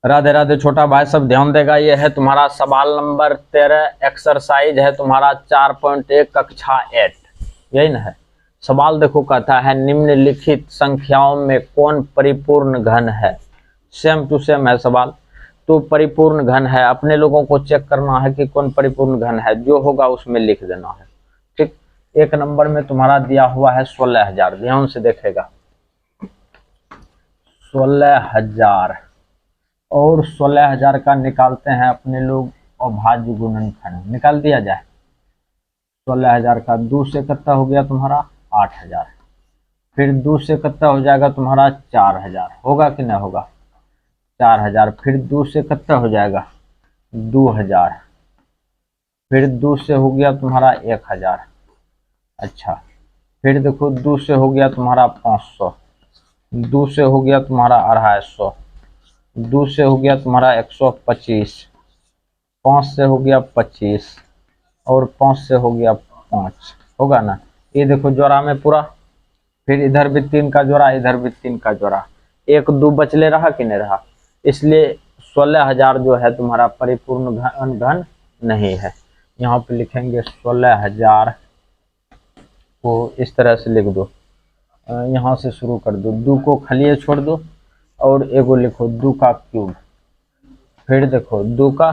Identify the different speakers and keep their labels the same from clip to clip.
Speaker 1: राधे राधे छोटा भाई, सब ध्यान देगा। ये है तुम्हारा सवाल नंबर 13, एक्सरसाइज है तुम्हारा 4.1 कक्षा 8, यही ना है। सवाल देखो, कहता है निम्नलिखित संख्याओं में कौन परिपूर्ण घन है। सेम टू सेम है सवाल। तो परिपूर्ण घन है, अपने लोगों को चेक करना है कि कौन परिपूर्ण घन है, जो होगा उसमें लिख देना है। ठीक, एक नंबर में तुम्हारा दिया हुआ है 16,000, ध्यान से देखेगा 16,000 और 16,000 का निकालते हैं अपने लोग अभाज्य गुणनखंड। निकाल दिया जाए 16,000 का 2 से कितना हो गया तुम्हारा 8,000, फिर 2 से कितना हो जाएगा तुम्हारा 4,000, होगा कि नहीं होगा 4,000, फिर 2 से कितना हो जाएगा 2,000, फिर 2 से हो गया तुम्हारा 1,000। अच्छा, फिर देखो 2 से हो गया तुम्हारा 500, 2 से हो गया तुम्हारा 250, 2 से हो गया तुम्हारा 125, 5 से हो गया 25 और 5 से हो गया 5, होगा ना। ये देखो जोड़ा में पूरा, फिर इधर भी 3 का जोड़ा, इधर भी 3 का जोड़ा, 1 2 बचले रहा कि नहीं रहा, इसलिए 16,000 जो है तुम्हारा परिपूर्ण घन नहीं है। यहाँ पे लिखेंगे 16,000 को इस तरह से लिख दो, यहाँ से शुरू कर दो, 2 को खाली छोड़ दो और एगो लिखो 2 का क्यूब, फिर देखो 2 का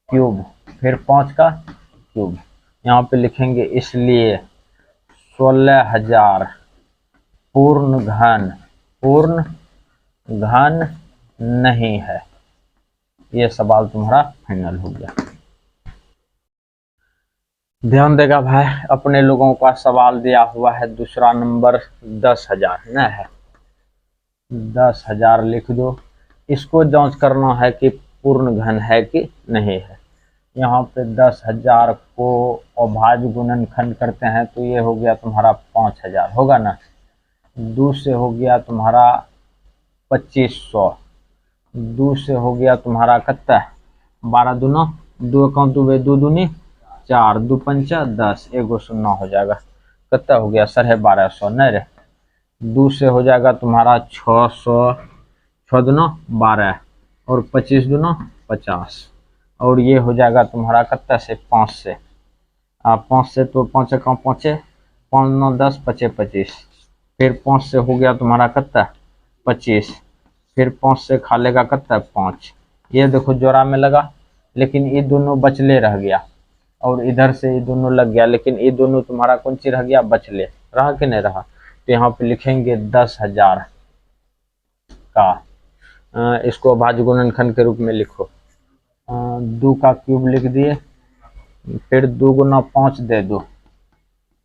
Speaker 1: क्यूब, फिर 5 का क्यूब। यहाँ पे लिखेंगे इसलिए 16,000 पूर्ण घन नहीं है। ये सवाल तुम्हारा फाइनल हो गया। ध्यान देगा भाई, अपने लोगों का सवाल दिया हुआ है दूसरा नंबर 10,000 न है, 10,000 लिख दो। इसको जांच करना है कि पूर्ण घन है कि नहीं है। यहाँ पे 10,000 को अभाज्य गुणनखंड करते हैं तो ये हो गया तुम्हारा 5,000, होगा ना। 2 से हो गया तुम्हारा 2500, 2 से हो गया तुम्हारा कितना 12 दूना 2 का 2 2 दूनी 4, 2 पंचा 10, एगो शून्य हो जाएगा, कितना हो गया 1250 नहीं रे। 2 से हो जाएगा तुम्हारा 600, 6 दूना 12 और 25 दूना 50, और ये हो जाएगा तुम्हारा कितना से 5 से 5 से तो 5 का 5, 5 9 10 25 25, फिर 5 से हो गया तुम्हारा कितना 25, फिर 5 से खा लेगा कितना 5। ये देखो जोड़ा में लगा, लेकिन ये दोनों बचले रह गया, और इधर से ये दोनों लग गया, लेकिन ये दोनों तुम्हारा कौन सी रह गया बचले, रहा कि नहीं रहा। तो यहाँ पे लिखेंगे 10,000 का, इसको अभाज्य गुणनखंड के रूप में लिखो, 2 का क्यूब लिख दिए, फिर 2 गुना 5 दे दो,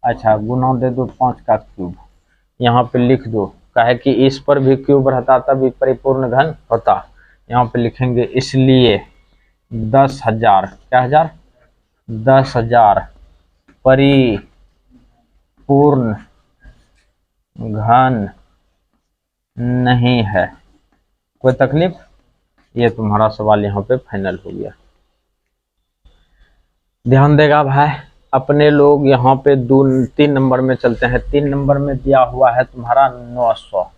Speaker 1: अच्छा गुना दे दो 5 का क्यूब, यहाँ पे लिख दो, काहे कि इस पर भी क्यूब रहता तब परिपूर्ण घन होता। यहाँ पे लिखेंगे इसलिए 10,000 क्या हजार 10,000 परिपूर्ण घन नहीं है। कोई तकलीफ, ये तुम्हारा सवाल यहाँ पे फाइनल हो गया। ध्यान देगा भाई, अपने लोग यहाँ पे 3 नंबर में चलते हैं। 3 नंबर में दिया हुआ है तुम्हारा 900,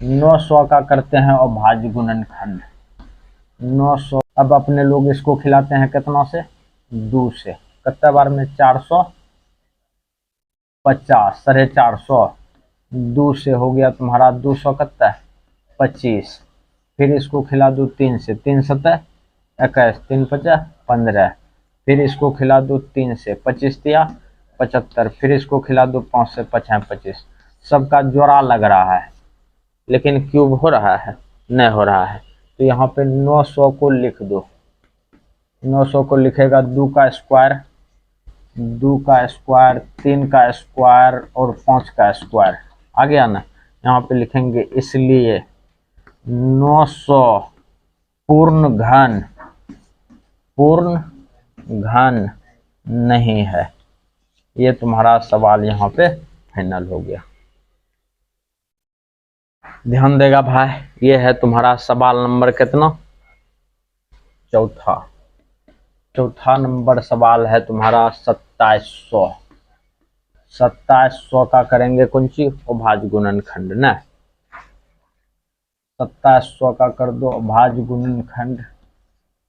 Speaker 1: 900 का करते हैं अभाज्य गुणनखंड 900। अब अपने लोग इसको खिलाते हैं कितना से 2 से, कितना बार में 450, 450, 2 से हो गया तुम्हारा 200 कितना 25, फिर इसको खिला दो 3 से, 3 7 21, 3 50 15, फिर इसको खिला दो 3 से 25 दिया 75, फिर इसको खिला दो 5 से 5 25। सबका जोड़ा लग रहा है लेकिन क्यूब हो रहा है नहीं हो रहा है। तो यहाँ पे 900 को लिख दो, 900 को लिखेगा 2 का स्क्वायर, 2 का स्क्वायर, 3 का स्क्वायर और 5 का स्क्वायर, आ गया ना। यहाँ पे लिखेंगे इसलिए 900 पूर्ण घन नहीं है। ये तुम्हारा सवाल यहाँ पे फाइनल हो गया। ध्यान देगा भाई, ये है तुम्हारा सवाल नंबर कितना चौथा नंबर सवाल है तुम्हारा 2700। 2700 का करेंगे कौन सी अभाज्य गुणनखंड ना। 2700 का कर दो अभाज्य गुणनखंड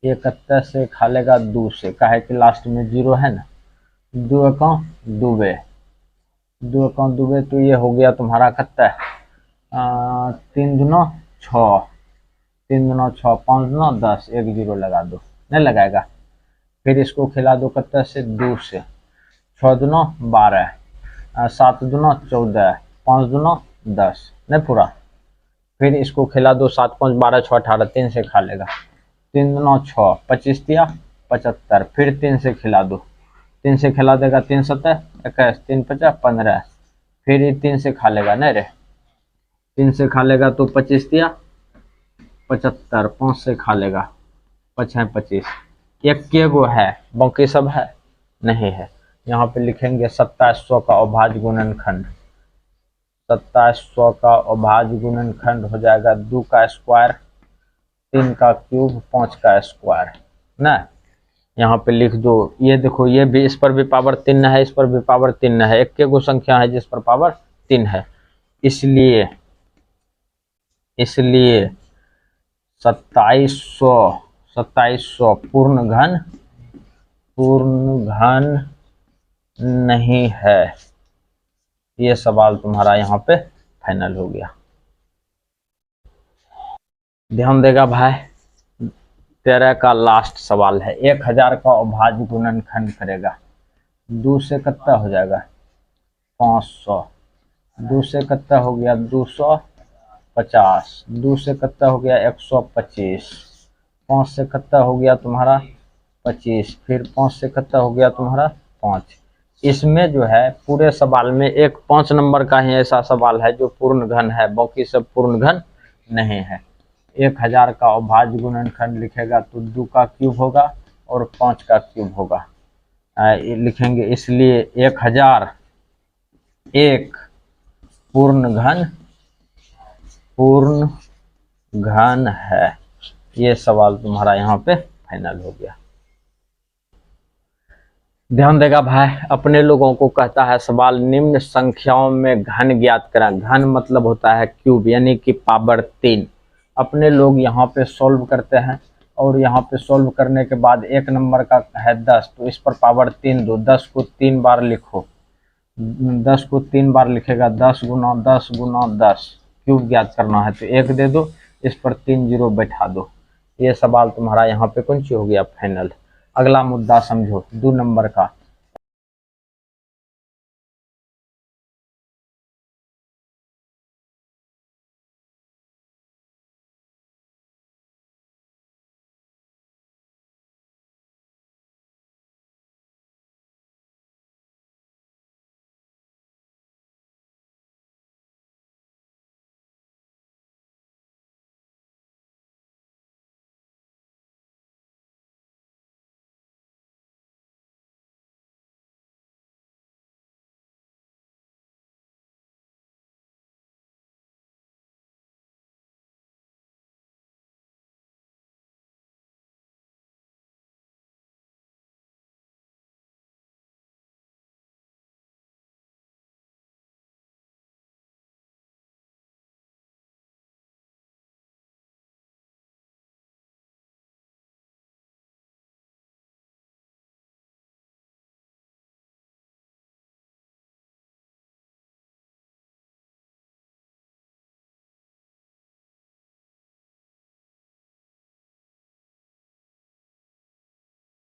Speaker 1: 71 से खा लेगा 2 से, काहे कि लास्ट में 0 है ना, 2 एकम दुबे, 2 एकम दुबे, तो ये हो गया तुम्हारा कितना है, 3 दूना 6, 3 दूना 6, 5 दूना 10, 1 0 लगा दो, नहीं लगाएगा। फिर इसको खिला दो कितना से, 2 से, 6 दूना 12, 7 दूना 14, 5 दूना 10, नहीं पूरा। फिर इसको खिला दो 7 5 12 6 18, 3 से खा लेगा, 3 दूना 6, 25 दिया 75, फिर 3 से खिला दो, 3 से खिला देगा 3 7 21, 3 50 15, फिर ये 3 से खा लेगा, नहीं रे 3 से खा लेगा तो 25 दिया 75, 5 से खा लेगा 5 25, एक के गो है, बाकी सब है नहीं है। यहाँ पे लिखेंगे 2700 का अभाज्य गुणनखंड, 2700 का अभाज्य गुणनखंड हो जाएगा 2 का स्क्वायर, 3 का क्यूब, 5 का स्क्वायर ना। यहाँ पे लिख दो, ये देखो ये भी, इस पर भी पावर 3 है, इस पर भी पावर 3 है, एक के गो संख्या है जिस पर पावर 3 है, इसलिए 2700 पूर्ण घन नहीं है। ये सवाल तुम्हारा यहाँ पे फाइनल हो गया। ध्यान देगा भाई, 13 का लास्ट सवाल है। 1000 का अभाज्य गुणनखंड करेगा, 2 से कितना हो जाएगा 500, 2 से कितना हो गया 250, 2 से कितना हो गया 125, 5 से कितना हो गया तुम्हारा 25, फिर 5 से कितना हो गया तुम्हारा 5। इसमें जो है पूरे सवाल में एक 5 नंबर का ही ऐसा सवाल है जो पूर्ण घन है, बाकी सब पूर्ण घन नहीं है। 1000 का अभाज्य गुणनखंड लिखेगा तो 2 का क्यूब होगा और 5 का क्यूब होगा, लिखेंगे, इसलिए 1000 एक पूर्ण घन है। ये सवाल तुम्हारा यहाँ पे फाइनल हो गया। ध्यान देगा भाई, अपने लोगों को कहता है सवाल निम्न संख्याओं में घन ज्ञात करें। घन मतलब होता है क्यूब, यानी कि पावर 3। अपने लोग यहाँ पे सॉल्व करते हैं और यहाँ पे सॉल्व करने के बाद एक नंबर का है 10, तो इस पर पावर 3 दो, 10 को 3 बार लिखो, 10 को 3 बार लिखेगा, 10 गुना 10 गुना 10, क्यूब ज्ञात करना है तो 1 दे दो, इस पर 3 जीरो बैठा दो। ये सवाल तुम्हारा यहाँ पे कौन सी हो गया फाइनल। अगला मुद्दा समझो 2 नंबर का,